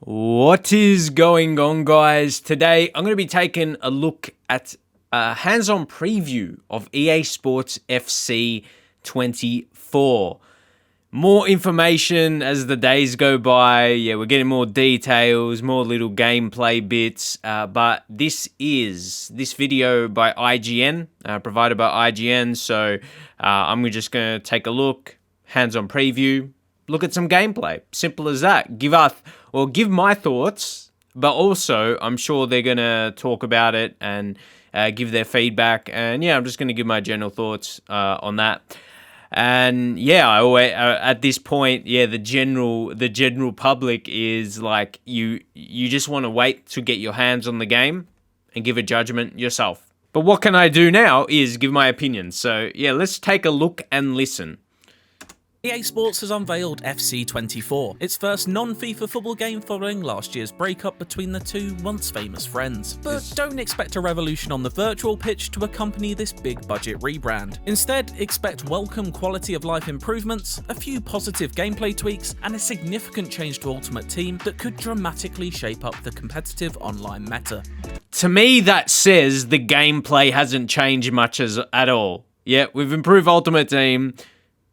What is going on, guys? Today I'm going to be taking a look at a hands-on preview of EA Sports FC 24. More information as the days go by. Yeah, we're getting more details, more little gameplay bits. But this video by IGN, provided by IGN. So I'm just going to take a look, hands-on preview, look at some gameplay. Simple as that. Give my thoughts, but also I'm sure they're going to talk about it and give their feedback. And yeah, I'm just going to give my general thoughts on that. And yeah, at this point, yeah, the general public is like, you just want to wait to get your hands on the game and give a judgment yourself. But what can I do now is give my opinion. So yeah, let's take a look and listen. EA Sports has unveiled FC 24, its first non-FIFA football game following last year's breakup between the two once famous friends. But don't expect a revolution on the virtual pitch to accompany this big budget rebrand. Instead, expect welcome quality of life improvements, a few positive gameplay tweaks, and a significant change to Ultimate Team that could dramatically shape up the competitive online meta. To me, that says the gameplay hasn't changed much at all. Yeah, we've improved Ultimate Team.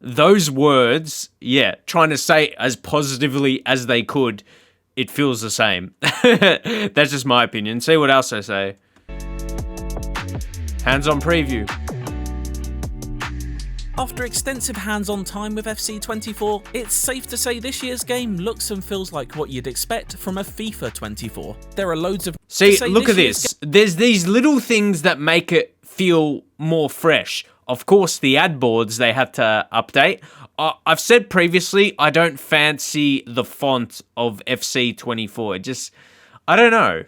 Those words, yeah, trying to say as positively as they could, it feels the same. That's just my opinion. See what else I say. Hands-on preview. After extensive hands-on time with FC 24, it's safe to say this year's game looks and feels like what you'd expect from a FIFA 24. There are loads of... See, look at this. There's these little things that make it feel more fresh. Of course, the ad boards they had to update. I've said previously, I don't fancy the font of FC 24. It just, I don't know.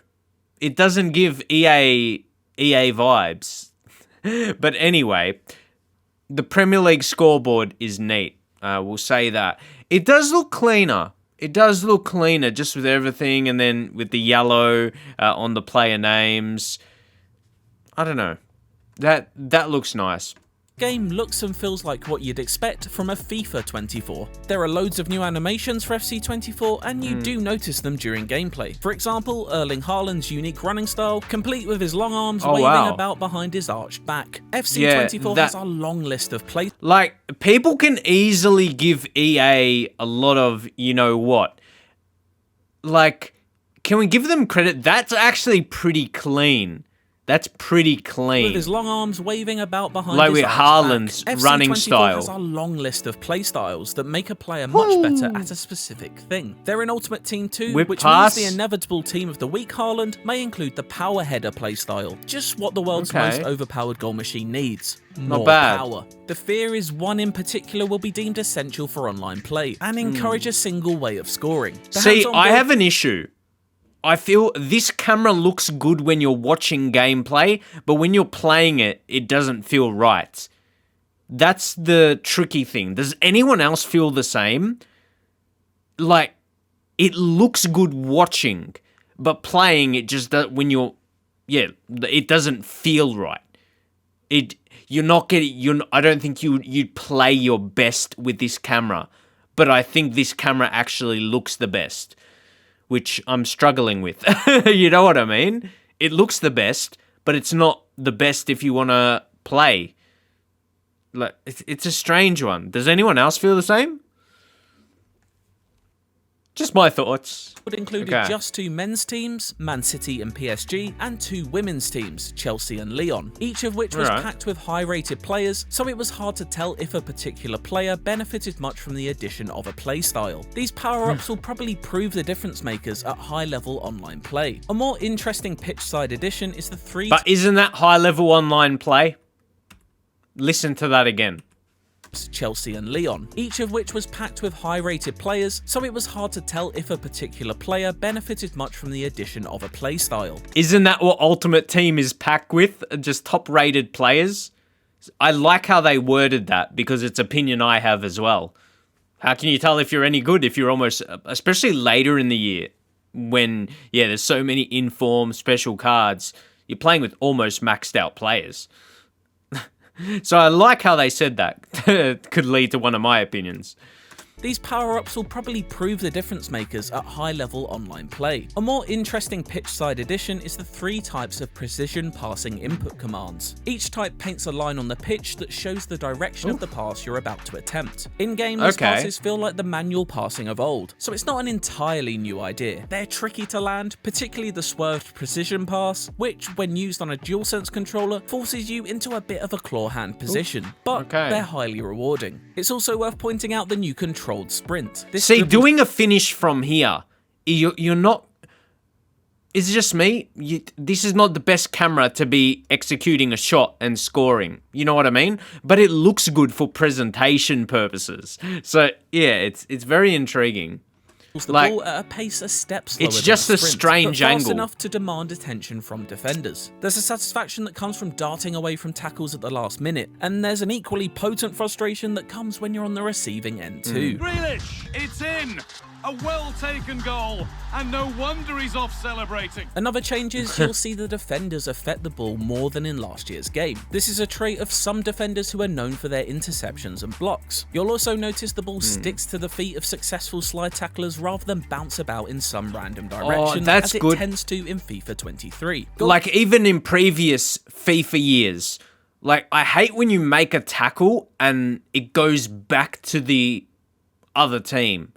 It doesn't give EA vibes. But anyway, the Premier League scoreboard is neat. We'll say that. It does look cleaner. It does look cleaner just with everything, and then with the yellow on the player names. I don't know. That looks nice. Game looks and feels like what you'd expect from a FIFA 24. There are loads of new animations for FC 24, and you do notice them during gameplay. For example, Erling Haaland's unique running style, complete with his long arms waving about behind his arched back. FC 24 has a long list of plays. Like, people can easily give EA a lot of, you know what? Like, can we give them credit? That's actually pretty clean. That's pretty clean. With his long arms waving about behind like his with Haaland's running style. FC 24 has a long list of play styles that make a player much better at a specific thing. They're in Ultimate Team 2, which means the inevitable Team of the Week Haaland may include the power header play style. Just what the world's most overpowered goal machine needs. More power. The fear is one in particular will be deemed essential for online play and encourage a single way of scoring. See, I have an issue. I feel this camera looks good when you're watching gameplay, but when you're playing it, it doesn't feel right. That's the tricky thing. Does anyone else feel the same? Like, it looks good watching, but playing it just when you're, it doesn't feel right. You're not getting. I don't think you'd play your best with this camera, but I think this camera actually looks the best, which I'm struggling with. You know what I mean? It looks the best, but it's not the best if you want to play. Like, it's a strange one. Does anyone else feel the same? Just my thoughts. Would include just 2 men's teams, Man City and PSG, and 2 women's teams, Chelsea and Lyon, each of which was packed with high-rated players, so it was hard to tell if a particular player benefited much from the addition of a playstyle. These power-ups will probably prove the difference makers at high-level online play. A more interesting pitch-side addition is the 3... But isn't that high-level online play? Listen to that again. Chelsea and Lyon, each of which was packed with high-rated players, so it was hard to tell if a particular player benefited much from the addition of a playstyle. Isn't that what Ultimate Team is packed with? Just top-rated players? I like how they worded that, because it's opinion I have as well. How can you tell if you're any good if you're almost, especially later in the year, when, there's so many informed special cards, you're playing with almost maxed out players. So I like how they said that. Could lead to one of my opinions. These power-ups will probably prove the difference makers at high-level online play. A more interesting pitch-side addition is the 3 types of precision passing input commands. Each type paints a line on the pitch that shows the direction of the pass you're about to attempt. In-game, these passes feel like the manual passing of old, so it's not an entirely new idea. They're tricky to land, particularly the swerved precision pass, which, when used on a DualSense controller, forces you into a bit of a claw hand position, but they're highly rewarding. It's also worth pointing out the new controlled sprint. See, doing a finish from here, you're not... Is it just me? This is not the best camera to be executing a shot and scoring. You know what I mean? But it looks good for presentation purposes. So, yeah, it's very intriguing. The ball at a pace a step slower. It's just than a sprint, strange but fast angle enough to demand attention from defenders. There's a satisfaction that comes from darting away from tackles at the last minute, and there's an equally potent frustration that comes when you're on the receiving end too. Grealish, it's in! A well-taken goal, and no wonder he's off celebrating. Another change is you'll see the defenders affect the ball more than in last year's game. This is a trait of some defenders who are known for their interceptions and blocks. You'll also notice the ball sticks to the feet of successful slide tacklers rather than bounce about in some random direction, as it tends to in FIFA 23. Like, even in previous FIFA years, like, I hate when you make a tackle and it goes back to the other team.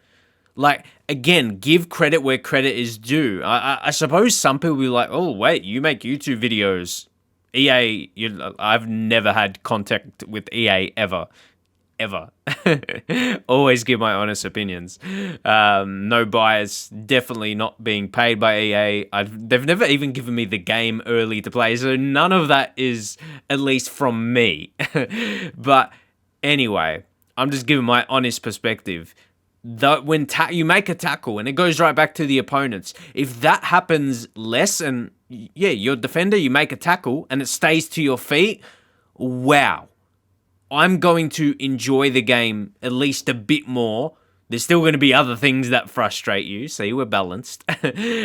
Like, again, give credit where credit is due. I suppose some people will be like, oh, wait, you make YouTube videos. EA, I've never had contact with EA ever. Always give my honest opinions. No bias, definitely not being paid by EA. They've never even given me the game early to play, so none of that is at least from me. But anyway, I'm just giving my honest perspective. When you make a tackle and it goes right back to the opponents, if that happens less and, yeah, you're a defender, you make a tackle and it stays to your feet, wow. I'm going to enjoy the game at least a bit more. There's still going to be other things that frustrate you. See, we're balanced.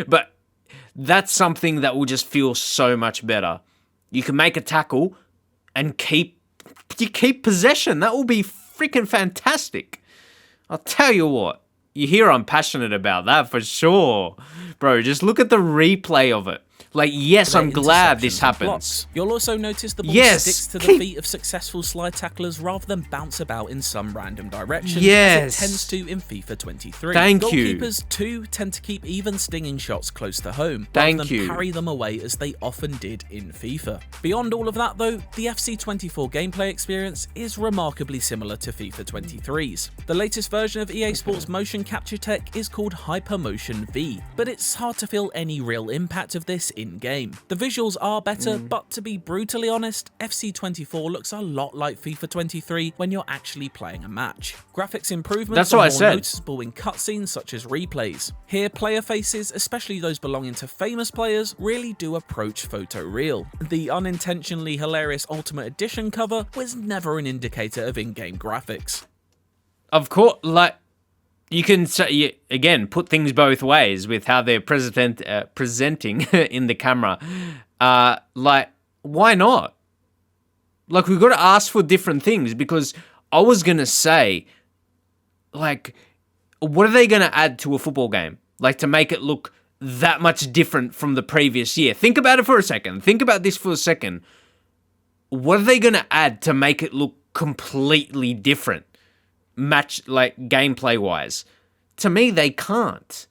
But that's something that will just feel so much better. You can make a tackle and keep possession. That will be freaking fantastic. I'll tell you what, you hear I'm passionate about that for sure. Bro, just look at the replay of it. Like, yes, I'm glad this happens. You'll also notice the ball sticks to the feet of successful slide tacklers rather than bounce about in some random direction, as it tends to in FIFA 23. Thank you. Goalkeepers, too, tend to keep even stinging shots close to home, rather than parry them away as they often did in FIFA. Beyond all of that, though, the FC 24 gameplay experience is remarkably similar to FIFA 23's. The latest version of EA Sports motion capture tech is called Hypermotion V, but it's hard to feel any real impact of this in-game. The visuals are better, but to be brutally honest, FC 24 looks a lot like FIFA 23 when you're actually playing a match. Graphics improvements are more noticeable in cutscenes such as replays. Here, player faces, especially those belonging to famous players, really do approach photoreal. The unintentionally hilarious Ultimate Edition cover was never an indicator of in-game graphics. Of course, like, you can say, again, put things both ways with how they're presenting in the camera. Like, why not? Like, we've got to ask for different things, because I was going to say, like, what are they going to add to a football game? Like, to make it look that much different from the previous year. Think about it for a second. Think about this for a second. What are they going to add to make it look completely different? Match, like, gameplay wise, to me they can't.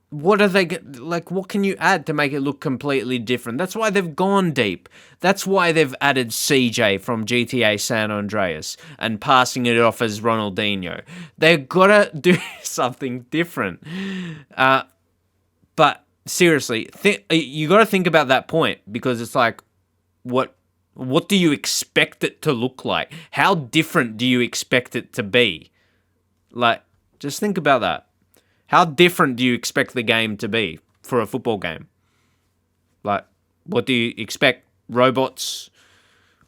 What are they like? What can you add to make it look completely different? That's why they've gone deep. That's why they've added CJ from GTA San Andreas and passing it off as Ronaldinho. They've got to do something different. But seriously, you got to think about that point, because it's like, what do you expect it to look like? How different do you expect it to be? Like, just think about that. How different do you expect the game to be for a football game? Like, what do you expect? Robots?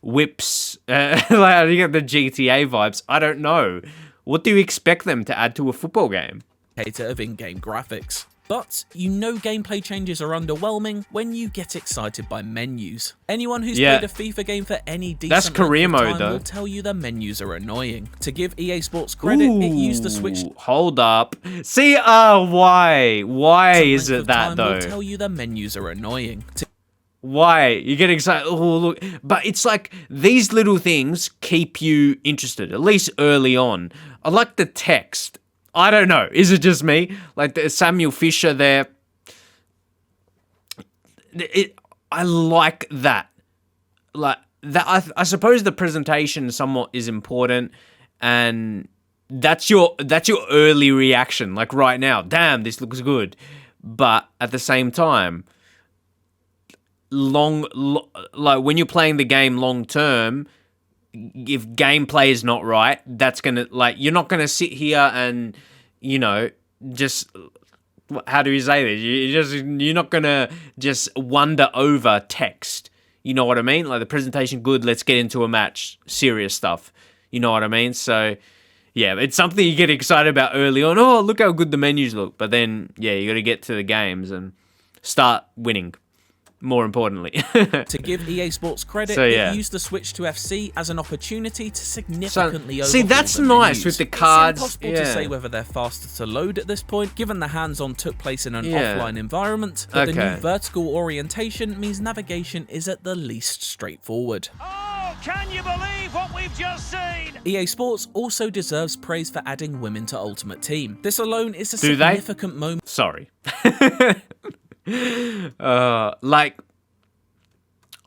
Whips? Like, you get the GTA vibes. I don't know. What do you expect them to add to a football game? Of in-game graphics. But you know gameplay changes are underwhelming when you get excited by menus. Anyone who's played a FIFA game for any decent career length of mode, time though. will tell you the menus are annoying. To give EA Sports credit, it used the Switch. Hold up. See, why? Why is it that, though? Will tell you the menus are annoying. Why? You get excited. Oh, look. But it's like these little things keep you interested, at least early on. I like the text. I don't know. Is it just me? Like the Samuel Fisher there. I like that. Like that. I suppose the presentation somewhat is important, and that's your early reaction. Like right now, damn, this looks good. But at the same time, like when you're playing the game long term, if gameplay is not right, that's gonna, like, you're not gonna sit here and, you know, just, how do you say this? You're not gonna just wonder over text. You know what I mean? Like the presentation good, let's get into a match, serious stuff. You know what I mean? So yeah, it's something you get excited about early on. Oh, look how good the menus look. But then, yeah, you got to get to the games and start winning. More importantly. To give EA Sports credit, it used the switch to FC as an opportunity to significantly overhaul see, that's the nice menus. with the cards. It's impossible to say whether they're faster to load at this point, given the hands-on took place in an offline environment, but the new vertical orientation means navigation is at the least straightforward. Oh, can you believe what we've just seen? EA Sports also deserves praise for adding women to Ultimate Team. This alone is a significant moment. Sorry. Like,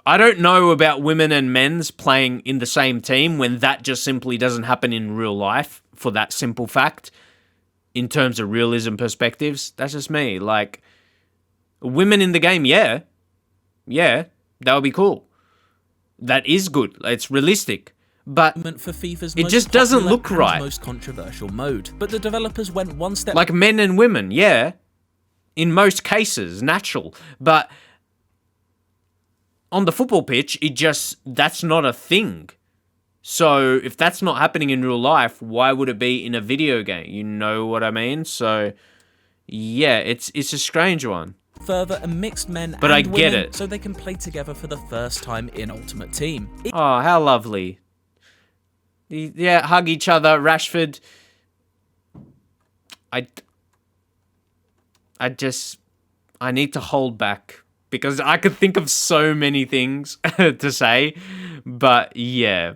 I don't know about women and men's playing in the same team when that just simply doesn't happen in real life, for that simple fact. In terms of realism perspectives, that's just me. Like, women in the game, yeah, that would be cool. That is good. It's realistic. But for FIFA's it just doesn't look right. Most controversial mode. But the developers went one step. Like men and women, yeah. In most cases, natural. But on the football pitch, that's not a thing. So if that's not happening in real life, why would it be in a video game? You know what I mean? So yeah, it's a strange one. Further, a mixed men but and I get women, it. So they can play together for the first time in Ultimate Team. Oh, how lovely. Yeah, hug each other. Rashford. I need to hold back because I could think of so many things to say, but yeah.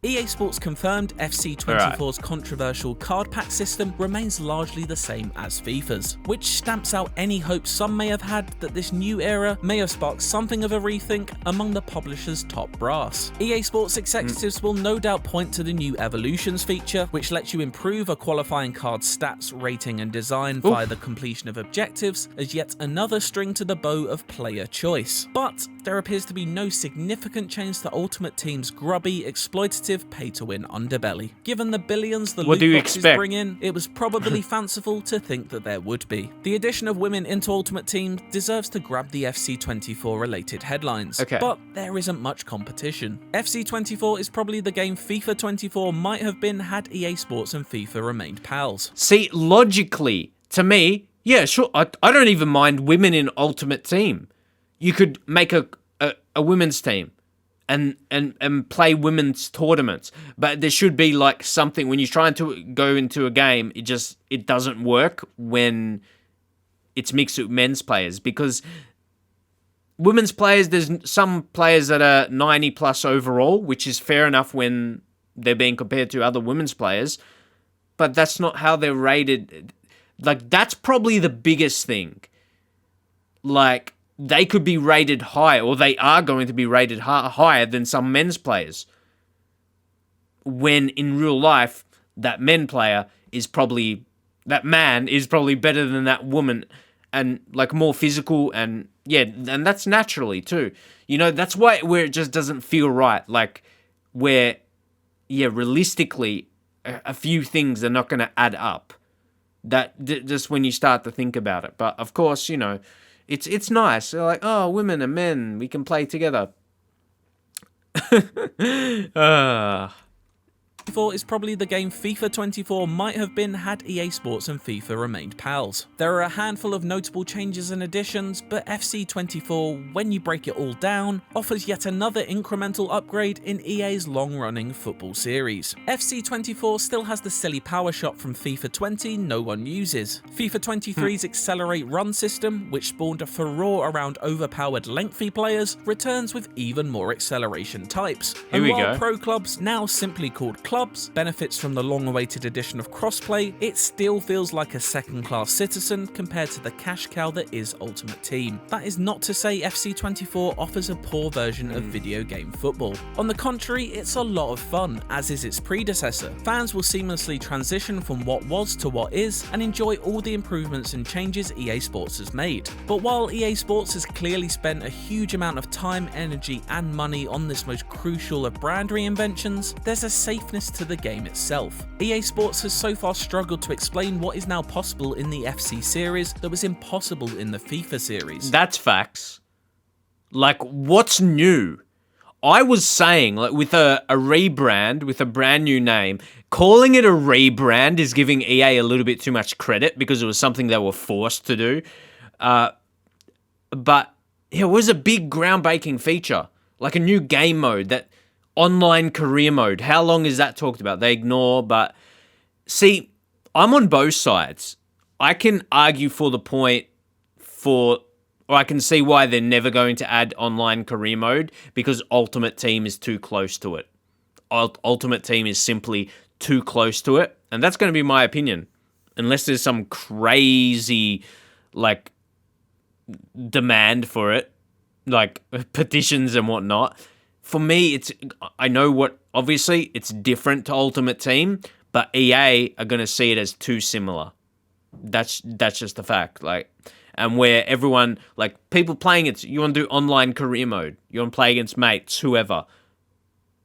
EA Sports confirmed FC24's controversial card pack system remains largely the same as FIFA's, which stamps out any hope some may have had that this new era may have sparked something of a rethink among the publisher's top brass. EA Sports executives will no doubt point to the new Evolutions feature, which lets you improve a qualifying card's stats, rating and design via the completion of objectives, as yet another string to the bow of player choice. But there appears to be no significant change to Ultimate Team's grubby, exploitative pay-to-win underbelly. Given the billions the loot boxes bring in, it was probably fanciful to think that there would be. The addition of women into Ultimate Team deserves to grab the FC24 related headlines, but there isn't much competition. FC24 is probably the game FIFA 24 might have been had EA Sports and FIFA remained pals. See, logically, to me, yeah, sure, I don't even mind women in Ultimate Team. You could make a women's team and play women's tournaments, but there should be like something when you're trying to go into a game. It doesn't work when it's mixed with men's players, because women's players, there's some players that are 90 plus overall, which is fair enough when they're being compared to other women's players, but that's not how they're rated. Like, that's probably the biggest thing. Like, they could be rated high, or they are going to be rated higher than some men's players. When in real life, that man is probably better than that woman, and like more physical, and yeah, and that's naturally too. You know, that's where it just doesn't feel right. Like, where, yeah, realistically, a few things are not going to add up. That just when you start to think about it. But of course, you know, it's nice. They're like, oh, women and men, we can play together. 24 is probably the game FIFA 24 might have been had EA Sports and FIFA remained pals. There are a handful of notable changes and additions, but FC 24, when you break it all down, offers yet another incremental upgrade in EA's long-running football series. FC 24 still has the silly power shot from FIFA 20 no one uses. FIFA 23's Accelerate Run system, which spawned a furore around overpowered lengthy players, returns with even more acceleration types. Here we while go. Pro Clubs, now simply called Clubs, benefits from the long-awaited addition of crossplay, it still feels like a second-class citizen compared to the cash cow that is Ultimate Team. That is not to say FC 24 offers a poor version of video game football. On the contrary, it's a lot of fun, as is its predecessor. Fans will seamlessly transition from what was to what is, and enjoy all the improvements and changes EA Sports has made. But while EA Sports has clearly spent a huge amount of time, energy, and money on this most crucial of brand reinventions, there's a safeness to the game itself. EA Sports has so far struggled to explain what is now possible in the FC series that was impossible in the FIFA series. That's facts. Like, what's new? I was saying, like, with a rebrand, with a brand new name, calling it a rebrand is giving EA a little bit too much credit because it was something they were forced to do. But it was a big groundbreaking feature, like a new game mode, that online career mode. How long is that talked about? They ignore, but see, I'm on both sides. I can argue for the point or I can see why they're never going to add online career mode because Ultimate Team is too close to it. Ultimate Team is simply too close to it, and that's going to be my opinion. Unless there's some crazy, like, demand for it, like petitions and whatnot. For me, I know obviously it's different to Ultimate Team, but EA are going to see it as too similar. That's just the fact. Like, and where everyone, like, people playing it, you want to do online career mode, you want to play against mates, whoever.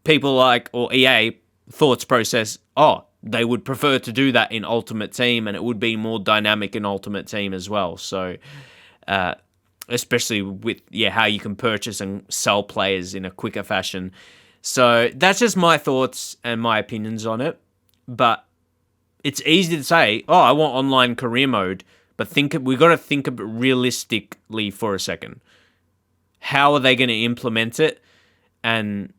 People like, or EA, thoughts process, they would prefer to do that in Ultimate Team, and it would be more dynamic in Ultimate Team as well. So, especially with, how you can purchase and sell players in a quicker fashion. So that's just my thoughts and my opinions on it. But it's easy to say, I want online career mode, but we've got to think of it realistically for a second. How are they going to implement it? And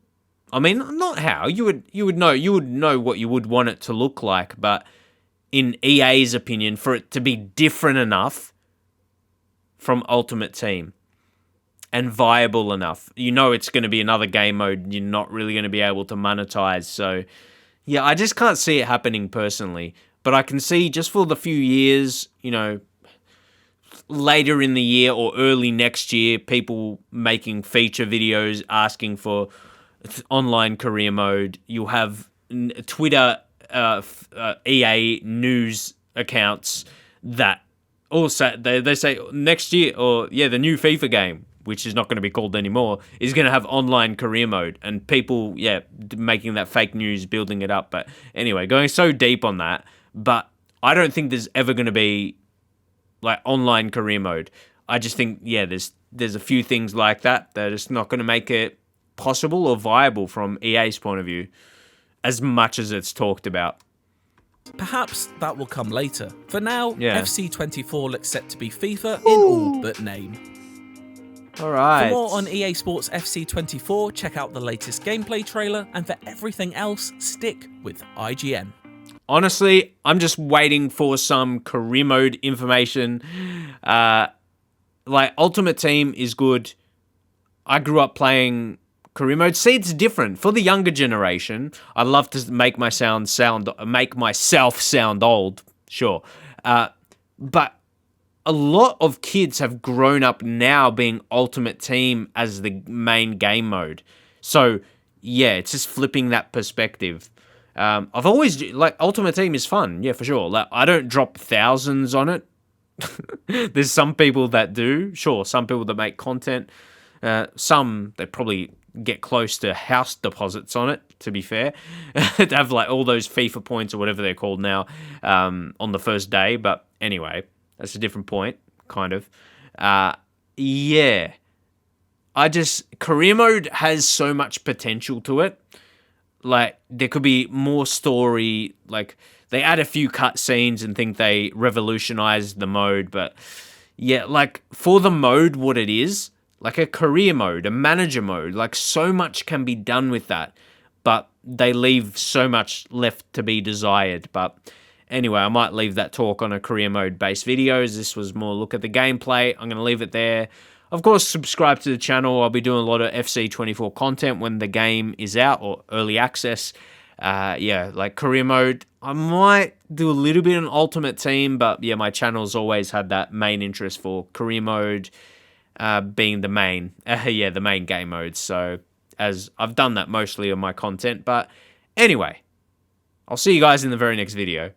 I mean, not how. You would know what you would want it to look like, but in EA's opinion, for it to be different enough from Ultimate Team and viable enough, it's going to be another game mode you're not really going to be able to monetize. So, I just can't see it happening personally. But I can see just for the few years, later in the year or early next year, people making feature videos asking for online career mode. You'll have Twitter, EA news accounts that also they say next year, or the new FIFA game, which is not going to be called anymore, is going to have online career mode, and people making that fake news, building it up. But anyway, going so deep on that, but I don't think there's ever going to be like online career mode. I just think there's a few things like that are just not going to make it possible or viable from EA's point of view, as much as it's talked about. Perhaps that will come later. For now, FC 24 looks set to be FIFA in all but name. All right. For more on EA Sports FC 24, check out the latest gameplay trailer, and for everything else, stick with IGN. Honestly, I'm just waiting for some career mode information. Like, Ultimate Team is good. I grew up playing career mode. See, it's different. For the younger generation, I love to make myself sound old, sure. But a lot of kids have grown up now being Ultimate Team as the main game mode. So, it's just flipping that perspective. I've always, Ultimate Team is fun, for sure. Like, I don't drop thousands on it. There's some people that do, sure, some people that make content. Some, they probably get close to house deposits on it, to be fair. To have, all those FIFA points or whatever they're called now on the first day. But anyway, that's a different point, kind of. Career mode has so much potential to it. like there could be more story. Like they add a few cutscenes and think they revolutionized the mode, but yeah, like for the mode, what it is, like a career mode, a manager mode, like so much can be done with that, but they leave so much left to be desired. But anyway, I might leave that talk on a career mode based videos. This was more look at the gameplay. I'm going to leave it there. Of course, subscribe to the channel. I'll be doing a lot of FC24 content when the game is out or early access. Yeah, like career mode. I might do a little bit on Ultimate Team, but yeah, my channel's always had that main interest for career mode being the main, the main game mode. So as I've done that mostly on my content. But anyway, I'll see you guys in the very next video.